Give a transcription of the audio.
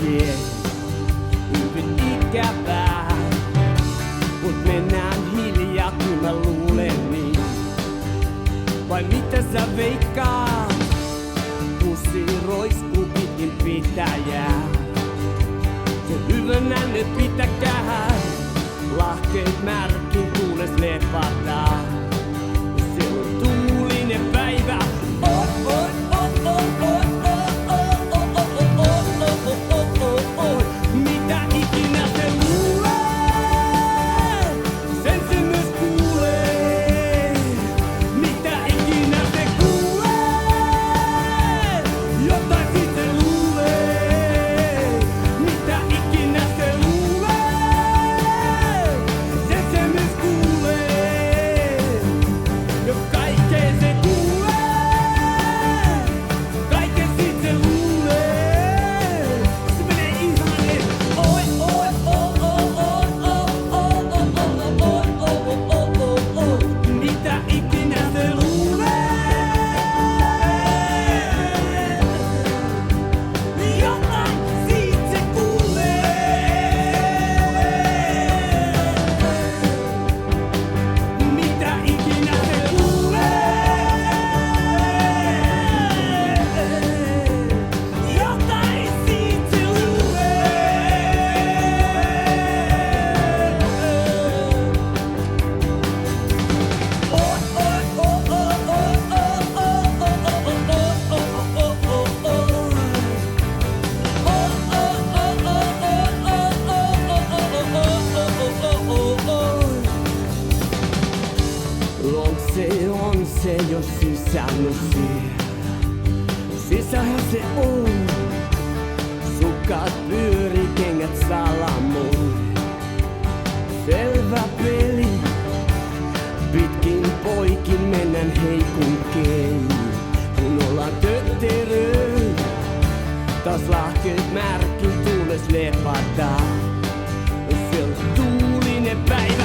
jee. Hyvin ikävää, mut mennään hiljaa, kun mä luulen niin. Vai mitä sä veikkaat? Pussi roiskuu pitkin pitäjää. Se hyvänä nyt pitäkää. Lahkeet märkin tuules lepataan. Se on tuulinen päivä. Mitä ikinä se luulee, sen se myös kuulee. Mitä ikinä se kuulee, jotain sit se luulee. Mitä ikinä se luulee, sen se myös kuulee. Ja kaikkeen se kuulee, kaiken sit se luulee. Se menee ihan niin. Oi, oi, oi, oi, oi, oi, oi, oi. Mitä ikinä se luulee, jotain siitä se kuulee. Mitä ikinä se luulee, jotain siitä se luulee. On se jo sisällä siellä. Sisällähän se on. Sukat pyöri, kengät salamoi. Selvä peli. Pitkin poikin mennään heikun kein. Kun ollaan tötteröi. Taas lahkeet märkin tuules lepataan. Se on tuulinen päivä.